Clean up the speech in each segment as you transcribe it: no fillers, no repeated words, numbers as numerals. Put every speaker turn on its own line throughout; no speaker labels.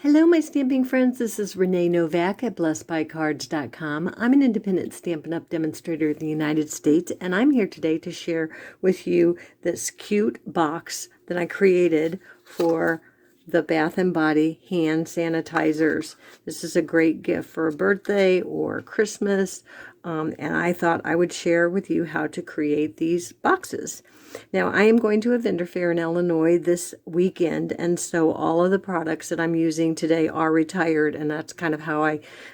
Hello, my stamping friends. This is Renee Novak at blessedbycards.com. I'm an independent Stampin' Up! Demonstrator in the United States, and I'm here today to share with you this cute box that I created for the Bath & Body hand sanitizers. This is a great gift for a birthday or Christmas, and I thought I would share with you how to create these boxes. Now, I am going to a vendor fair in Illinois this weekend, and so all of the products that I'm using today are retired, and that's kind of how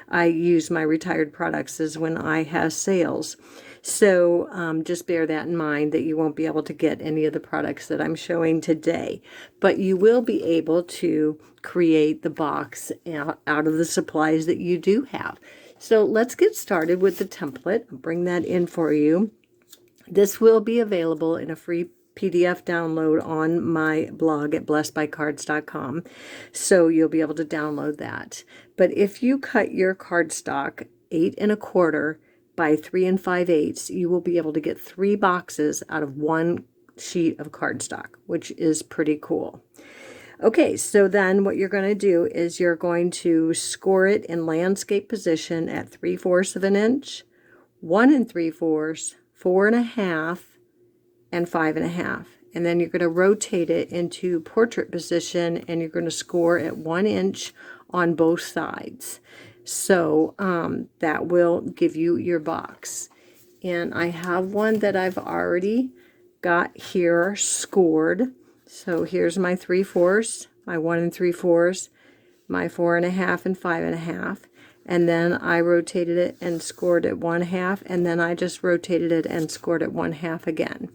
I use my retired products, is when I have sales. So just bear that in mind, that you won't be able to get any of the products that I'm showing today, but you will be able to create the box out of the supplies that you do have. So let's get started with the template. I'll bring that in for you. This will be available in a free PDF download on my blog at blessedbycards.com, so you'll be able to download that. But if you cut your cardstock 8 1/4 by 3 5/8, you will be able to get 3 boxes out of 1 sheet of cardstock, which is pretty cool. Okay, so then what you're going to do is you're going to score it in landscape position at 3/4 of an inch, 1 3/4, 4 1/2, and 5 1/2. And then you're going to rotate it into portrait position, and you're going to score at 1 inch on both sides. So that will give you your box. And I have one that I've already got here scored. So here's my 3/4, my 1 3/4, my 4 1/2, and 5 1/2. And then I rotated it and scored at 1/2, and then I just rotated it and scored at 1/2 again.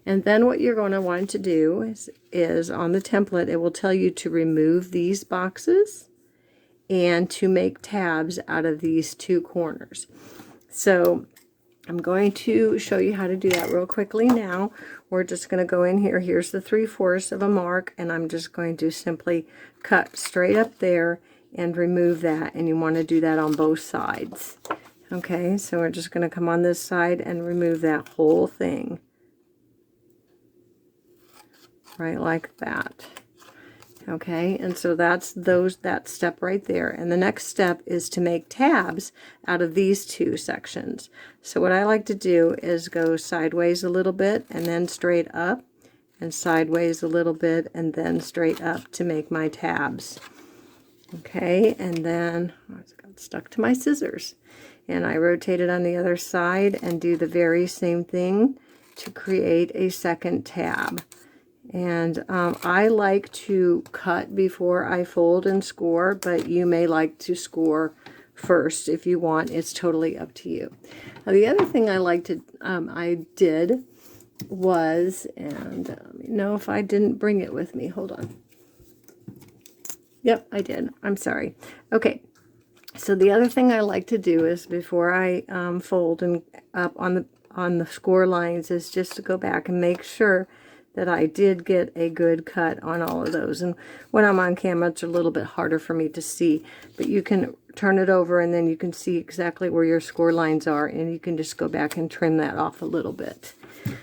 And then what you're going to want to do is on the template, it will tell you to remove these boxes and to make tabs out of these 2 corners. So I'm going to show you how to do that real quickly now. We're just going to go in here. Here's the 3/4 of a mark, and I'm just going to simply cut straight up there and remove that, and you want to do that on both sides. Okay, so we're just going to come on this side and remove that whole thing. Right like that. Okay, and so that's that step right there. And the next step is to make tabs out of these 2 sections. So what I like to do is go sideways a little bit and then straight up, and sideways a little bit and then straight up to make my tabs. Okay, and then I got stuck to my scissors, and I rotate it on the other side and do the very same thing to create a second tab. And I like to cut before I fold and score, but you may like to score first if you want. It's totally up to you. Now, the other thing I did was, and let me know if I didn't bring it with me. Hold on. Yep, I did. I'm sorry. Okay. So the other thing I like to do is before I fold and up on the score lines is just to go back and make sure that I did get a good cut on all of those. And when I'm on camera, it's a little bit harder for me to see, but you can turn it over and then you can see exactly where your score lines are, and you can just go back and trim that off a little bit.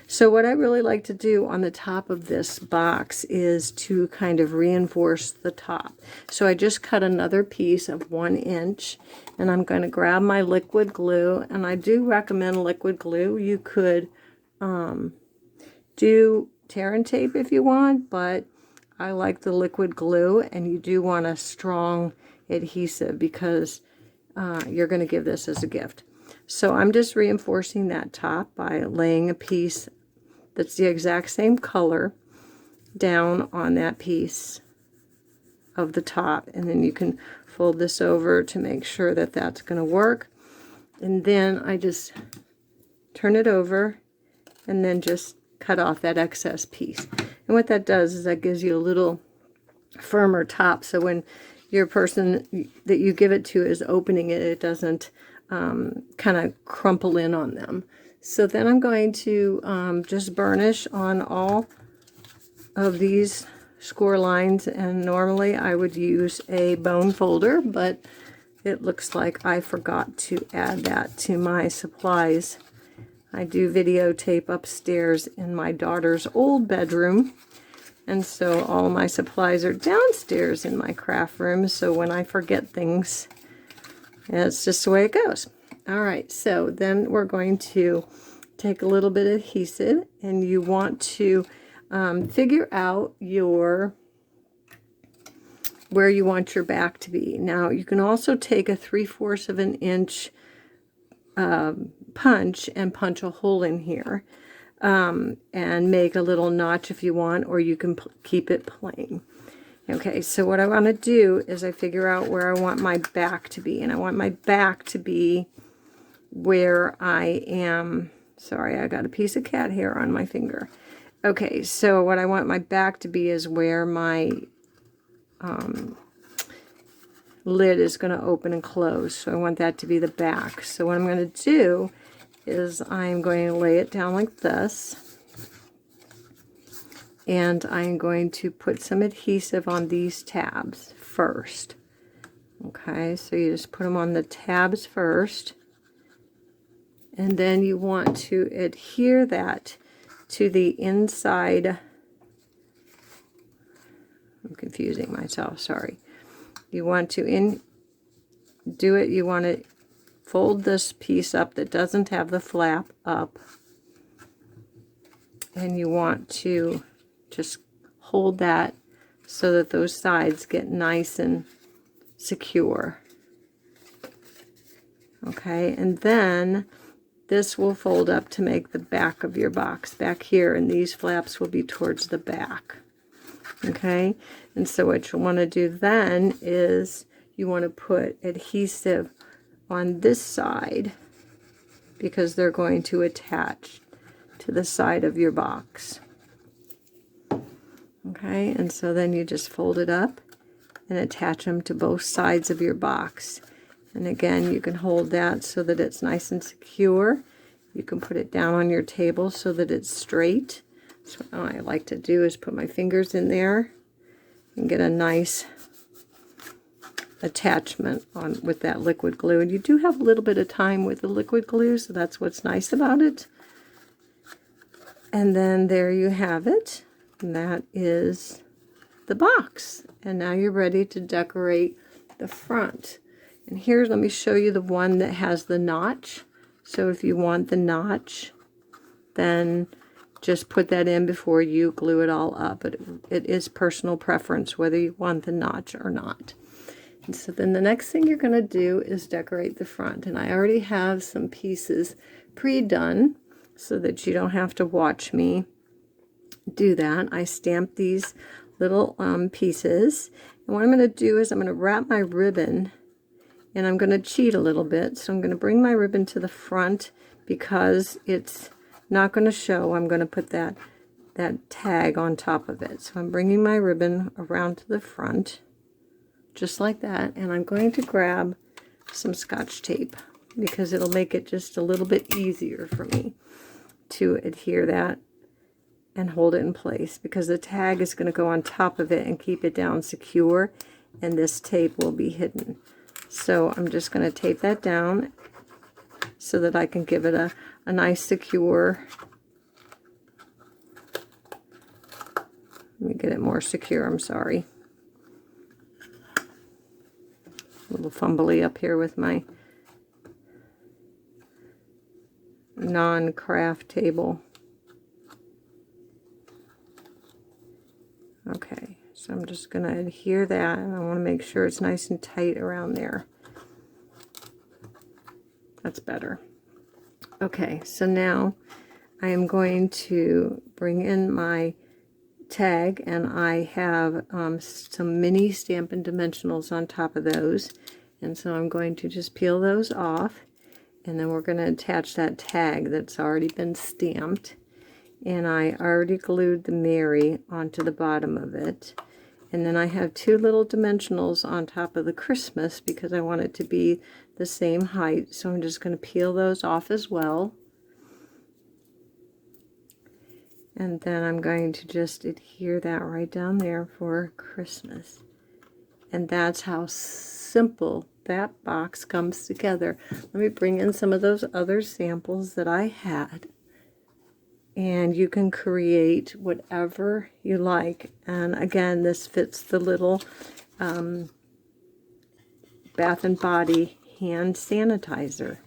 So what I really like to do on the top of this box is to kind of reinforce the top. So I just cut another piece of 1 inch, and I'm going to grab my liquid glue, and I do recommend liquid glue. You could do tear and tape if you want, but I like the liquid glue, and you do want a strong adhesive because you're going to give this as a gift. So I'm just reinforcing that top by laying a piece that's the exact same color down on that piece of the top, and then you can fold this over to make sure that that's going to work. And then I just turn it over and then just cut off that excess piece. And what that does is that gives you a little firmer top, so when your person that you give it to is opening it, it doesn't kind of crumple in on them. So then I'm going to just burnish on all of these score lines, and normally I would use a bone folder, but it looks like I forgot to add that to my supplies. I do videotape upstairs in my daughter's old bedroom, And so all my supplies are downstairs in my craft room, so when I forget things, it's just the way it goes. All right, so then we're going to take a little bit of adhesive, and you want to figure out where you want your back to be. Now, you can also take a 3/4 of an inch punch and punch a hole in here, and make a little notch if you want, or you can keep it plain. Okay, so what I want to do is I figure out where I want my back to be, and I want my back to be where I am. Sorry, I got a piece of cat hair on my finger. Okay, so what I want my back to be is where my lid is going to open and close. So I want that to be the back. So what I'm going to do is I'm going to lay it down like this, and I'm going to put some adhesive on these tabs first. Okay, so you just put them on the tabs first, and then you want to adhere that to the inside. I'm confusing myself, sorry. You want to you want to fold this piece up that doesn't have the flap up, and you want to just hold that so that those sides get nice and secure. Okay, and then this will fold up to make the back of your box back here, and these flaps will be towards the back. Okay, and so what you want to do then is you want to put adhesive on this side, because they're going to attach to the side of your box. Okay, and so then you just fold it up and attach them to both sides of your box. And again, you can hold that so that it's nice and secure. You can put it down on your table so that it's straight. So what I like to do is put my fingers in there and get a nice attachment on with that liquid glue. And you do have a little bit of time with the liquid glue, so that's what's nice about it. And then there you have it. And that is the box. And now you're ready to decorate the front. And here, let me show you the one that has the notch. So if you want the notch, then just put that in before you glue it all up. But it is personal preference whether you want the notch or not. And so then the next thing you're going to do is decorate the front. And I already have some pieces pre-done so that you don't have to watch me do that. I stamped these little pieces. And what I'm going to do is I'm going to wrap my ribbon, and I'm going to cheat a little bit. So I'm going to bring my ribbon to the front because it's not going to show. I'm going to put that tag on top of it. So I'm bringing my ribbon around to the front, just like that, and I'm going to grab some Scotch tape because it'll make it just a little bit easier for me to adhere that and hold it in place, because the tag is going to go on top of it and keep it down secure, and this tape will be hidden. So I'm just going to tape that down so that I can give it a nice secure, let me get it more secure, I'm sorry. A little fumbly up here with my non-craft table. Okay, so I'm just going to adhere that, and I want to make sure it's nice and tight around there. That's better. Okay, so now I am going to bring in my tag, and I have some mini Stampin' Dimensionals on top of those, and so I'm going to just peel those off, and then we're going to attach that tag that's already been stamped. And I already glued the Mary onto the bottom of it, and then I have two little dimensionals on top of the Christmas because I want it to be the same height. So I'm just going to peel those off as well. And then I'm going to just adhere that right down there for Christmas. And that's how simple that box comes together. Let me bring in some of those other samples that I had. and you can create whatever you like. And again, this fits the little Bath and Body hand sanitizer.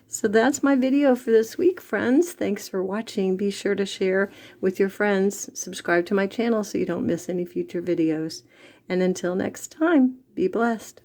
So that's my video for this week, friends. Thanks for watching. Be sure to share with your friends. Subscribe to my channel so you don't miss any future videos. And until next time, be blessed.